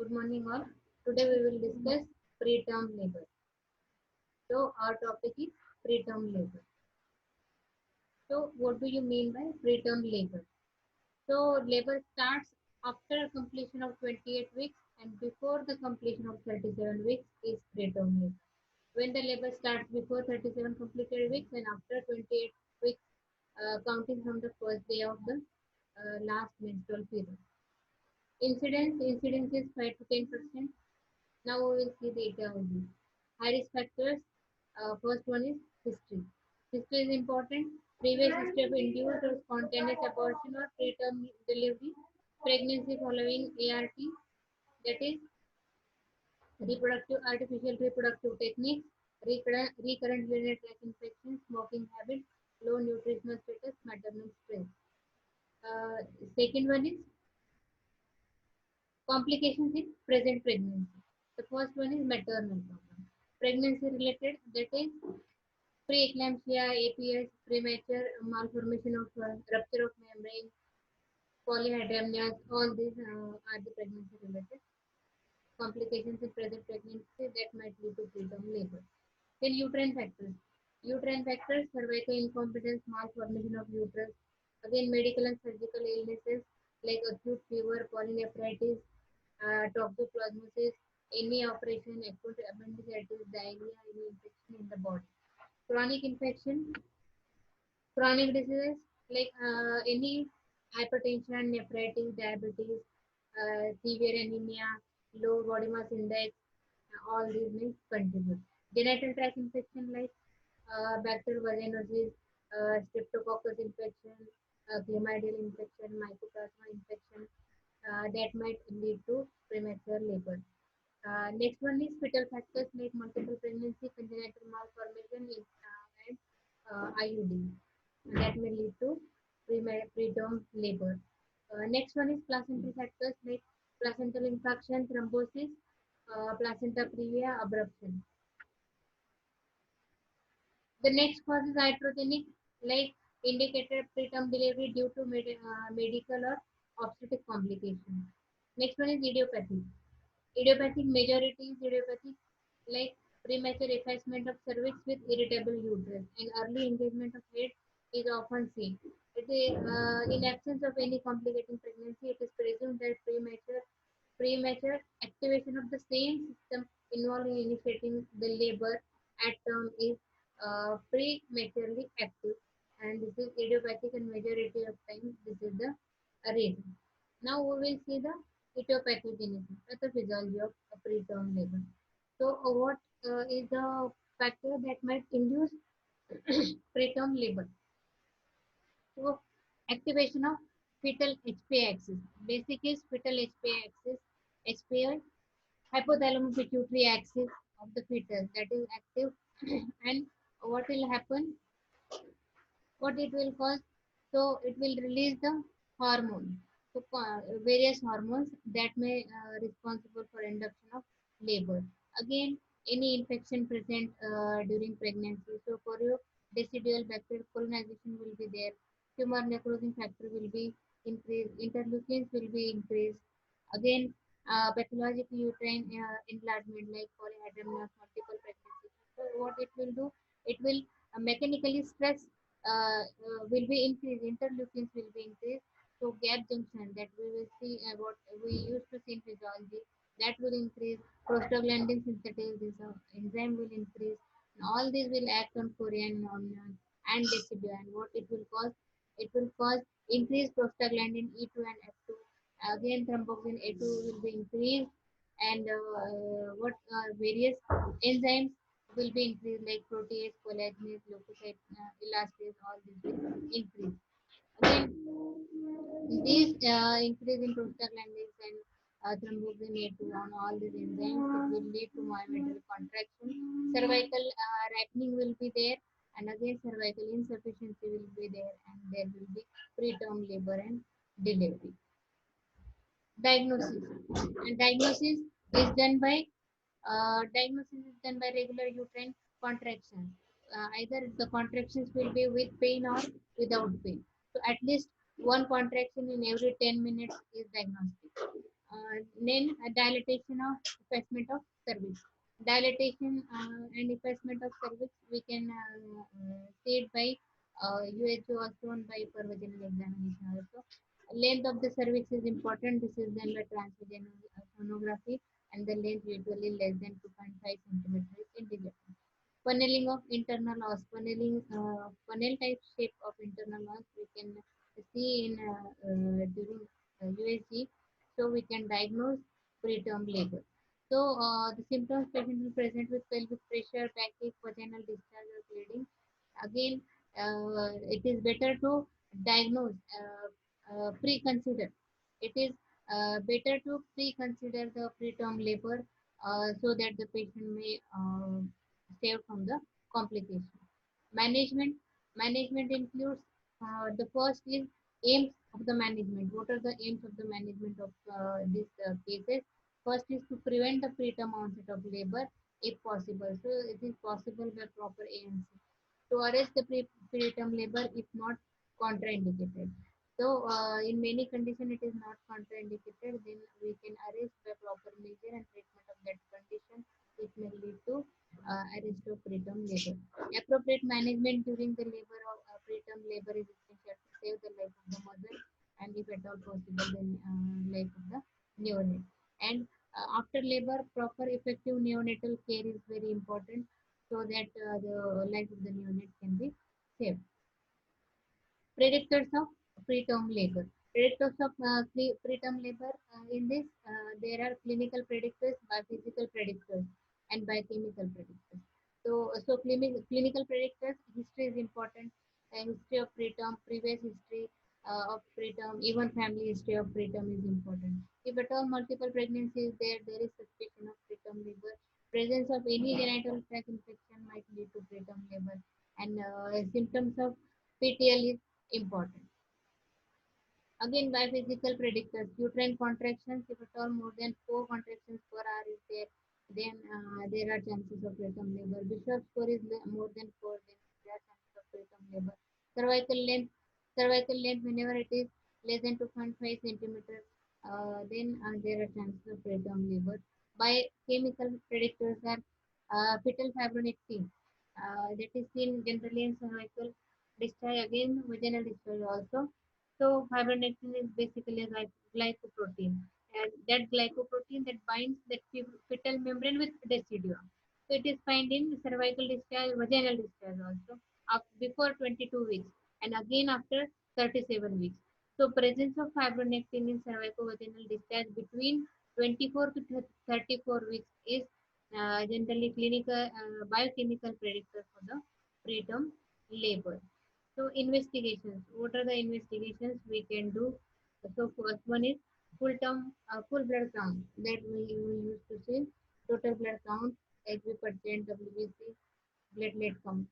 Good morning all. Today we will discuss preterm labor. So our topic is preterm labor. So what do you mean by preterm labor? So labor starts after completion of 28 weeks and before the completion of 37 weeks is preterm labor. When the labor starts before 37 completed weeks and after 28 weeks, counting from the first day of the last menstrual period. Incidence is 5 to 10%. Now we will see the etiology. High risk factors. First one is history. History is important. Previous history of induced or spontaneous abortion or preterm delivery, pregnancy following ART, that is artificial reproductive techniques, recurrent urinary tract infections, smoking habits, low nutritional status, maternal stress. Uh, Second one is complications in present pregnancy. The first one is maternal problem. Pregnancy related, that is preeclampsia, APS, premature malformation of rupture of membrane, polyhydramnias, all these are the pregnancy related complications in present pregnancy that might lead to preterm labor. Then uterine factors. Uterine factors, cervical incompetence, malformation of uterus. Again, medical and surgical illnesses like acute fever, polynephritis, toxoplasmosis, any operation, acute appendicitis, diarrhea, any infection in the body. Chronic infection, chronic diseases like any hypertension, nephritis, diabetes, severe anemia, low body mass index, all these may contribute. Genital tract infection like bacterial vaginosis, streptococcus infection, chlamydial infection, mycoplasma infection, that might lead to premature labor. Next one is fetal factors like multiple pregnancy, congenital malformation, and IUD that may lead to preterm labor. Next one is placental factors like placental infarction, thrombosis, placenta previa, abruption. The next cause is iatrogenic, like indicated preterm delivery due to medical or obstetric complications. Next one is idiopathic. Idiopathic majority is idiopathic, like premature effacement of cervix with irritable uterus, and early engagement of head is often seen. It is, in absence of any complicating pregnancy, it is presumed that premature activation of the same system involved in initiating the labor at term is prematurely active, and this is idiopathic, and majority of times this is the reason. Now we will see the etiopathogenesis, pathophysiology of preterm labor. So, what is the factor that might induce preterm labor? So, activation of fetal HPA axis. Basic is fetal HPA axis, HPA, hypothalamus pituitary axis of the fetus that is active, and what will happen? What it will cause? So, it will release the hormone. So, various hormones that may responsible for induction of labor. Again, any infection present during pregnancy. So, for you, decidual bacterial colonization will be there. Tumor necrosis factor will be increased. Interleukins will be increased. Again, pathological uterine enlargement like polyhydramnios, multiple pregnancies. So, what it will do? It will mechanically stress will be increased, interleukins will be increased. So gap junction that we will see what we used to see in physiology, that will increase. Prostaglandin synthesis, this enzyme will increase. And all these will act on Korean hormone and decidual. And what it will cause? It will cause increased prostaglandin E2 and F2. Again, thromboxane A2 will be increased, and what various enzymes will be increased like protease, collagenase, leukocyte, elastase, all these will increase. Again, these increase in prostaglandins and thromboxane A2 on all these enzymes, it will lead to myometrial contraction. Cervical ripening will be there, and again cervical insufficiency will be there, and there will be preterm labor and delivery. Diagnosis, and diagnosis is done by regular uterine contractions. Either the contractions will be with pain or without pain. So at least one contraction in every 10 minutes is diagnostic. then dilatation of effacement of cervix. Dilatation and effacement of cervix we can see it by UHO also and by pervaginal examination also. Length of the cervix is important. This is done by transvaginal sonography, and the length usually less than 2.5 centimeters is indicated. Funneling of internal os. Funnel type shape of internal os we can see in during USG, so we can diagnose preterm labor. So the symptoms patient will present with pelvic pressure, backache, vaginal discharge or bleeding. Again, it is better to diagnose, pre-consider. It is better to pre-consider the preterm labor so that the patient may save from the complication. Management management includes the first is aims of the management. What are the aims of the management of these cases? First is to prevent the preterm onset of labor if possible. So it is possible by proper ANC to arrest the preterm labor if not contraindicated. So in many conditions it is not contraindicated, then we can arrest by proper measure and treatment of that condition, which may lead to arrest of preterm labor. Appropriate management during the labor of preterm labor is essential to save the life of the mother and if at all possible then life of the neonate. And after labor, proper effective neonatal care is very important so that the life of the neonate can be saved. Predictors of preterm labor. Predictors of preterm labor in this, there are clinical predictors, biophysical predictors, and biochemical predictors. So clinical predictors, history is important. History of preterm, previous history of preterm, even family history of preterm is important. If at all multiple pregnancies there is suspicion of preterm labor. Presence of any genital tract infection might lead to preterm labor, and symptoms of PTL is important. Again, by physical predictors, uterine contractions, if at all more than 4 contractions per hour is there, then there are chances of preterm labor. Bishop score is more than 4, then there are chances of preterm labor. Cervical length, whenever it is less than 2.5 centimeters, then there are chances of preterm labor. By chemical predictors are fetal fibronectin, that is seen generally in cervical discharge, again vaginal discharge also. So fibronectin is basically a glycoprotein, and that glycoprotein that binds that fetal membrane with decidua. So it is found in cervical discharge, vaginal discharge also, before 22 weeks, and again after 37 weeks. So presence of fibronectin in cervicovaginal discharge between 24 to 34 weeks is generally clinical biochemical predictor for the preterm labor. So investigations. What are the investigations we can do? So first one is full blood count that we used to see. Total blood count, HB%, WBC, platelet count.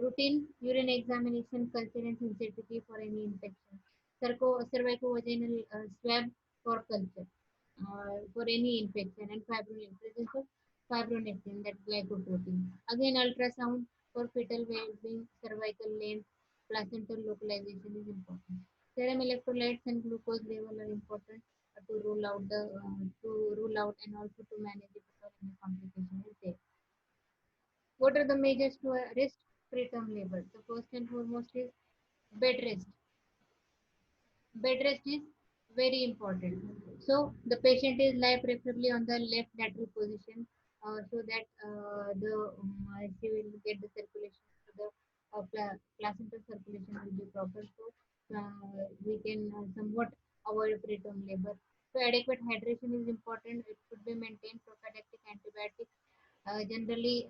Routine urine examination, culture and sensitivity for any infection. Cervicovaginal swab for culture for any infection, and fibronectin, presence of fibronectin, that glycoprotein. Again, ultrasound for fetal well-being, cervical length, placental localization is important. Serum electrolytes and glucose level are important to rule out and also to manage if at all any complication is there. What are the measures to arrest preterm labor? The first and foremost is bed rest. Bed rest is very important. So the patient is lie preferably on the left lateral position so that she will get the circulation to the placental circulation will be proper. So we can somewhat avoid preterm labor. So adequate hydration is important. It should be maintained. Prophylactic antibiotics generally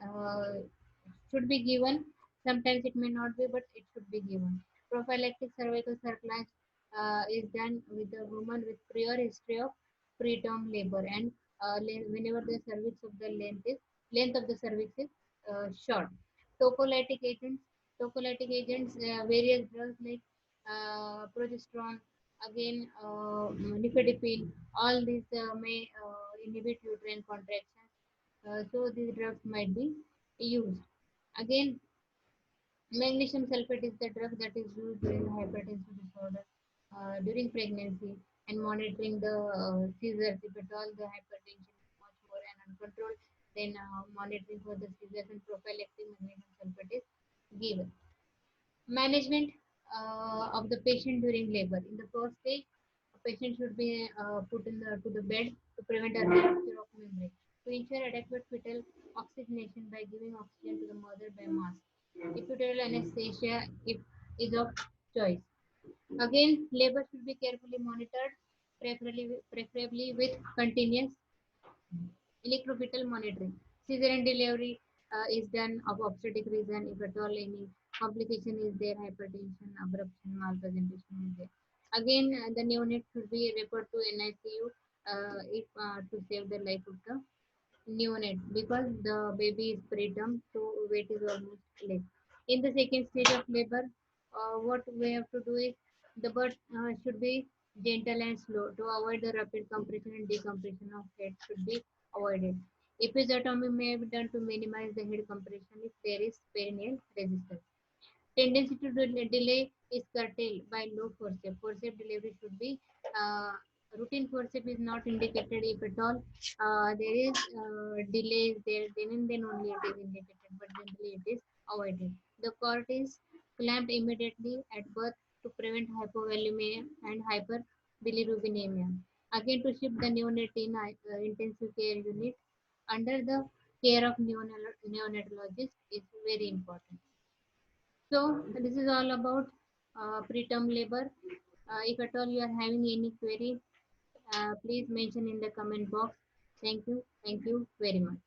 should be given. Sometimes it may not be, but it should be given. Prophylactic cervical surclash is done with the woman with prior history of preterm labor, and whenever the cervix of the length of the cervix is short. Tocolytic agents, various drugs like progesterone, again nifedipine, all these may inhibit uterine contractions. So these drugs might be used. Again, magnesium sulfate is the drug that is used during hypertensive disorder during pregnancy, and monitoring the seizures. If at all the hypertension is much more and uncontrolled, then monitoring for the seizures and prophylactic magnesium sulfate is given. Management of the patient during labor. In the first stage, a patient should be put to the bed to prevent a rupture of membrane. To ensure adequate fetal oxygenation by giving oxygen to the mother by mask. Epidural anesthesia if is of choice. Again, labor should be carefully monitored, preferably with continuous electrophytal monitoring. Cesarean delivery is done of obstetric reason if at all any complication is there, hypertension, abruption, malpresentation is there. Again, the neonate should be referred to NICU if to save the life of the neonate because the baby is preterm, so weight is almost less. In the second stage of labor, what we have to do is the birth should be gentle and slow to avoid the rapid compression and decompression of head should be avoided. Episiotomy may be done to minimize the head compression if there is perineal resistance. Tendency to delay is curtailed by low forceps. Forceps delivery should be routine forceps is not indicated if at all there is delay is there then and then only it is indicated but generally it is avoided. The cord is clamped immediately at birth to prevent hypovolemia and hyperbilirubinemia. Again to shift the neonate in intensive care unit under the care of neonatologist is very important. So this is all about preterm labor. If at all you are having any query, please mention in the comment box. Thank you. Thank you very much.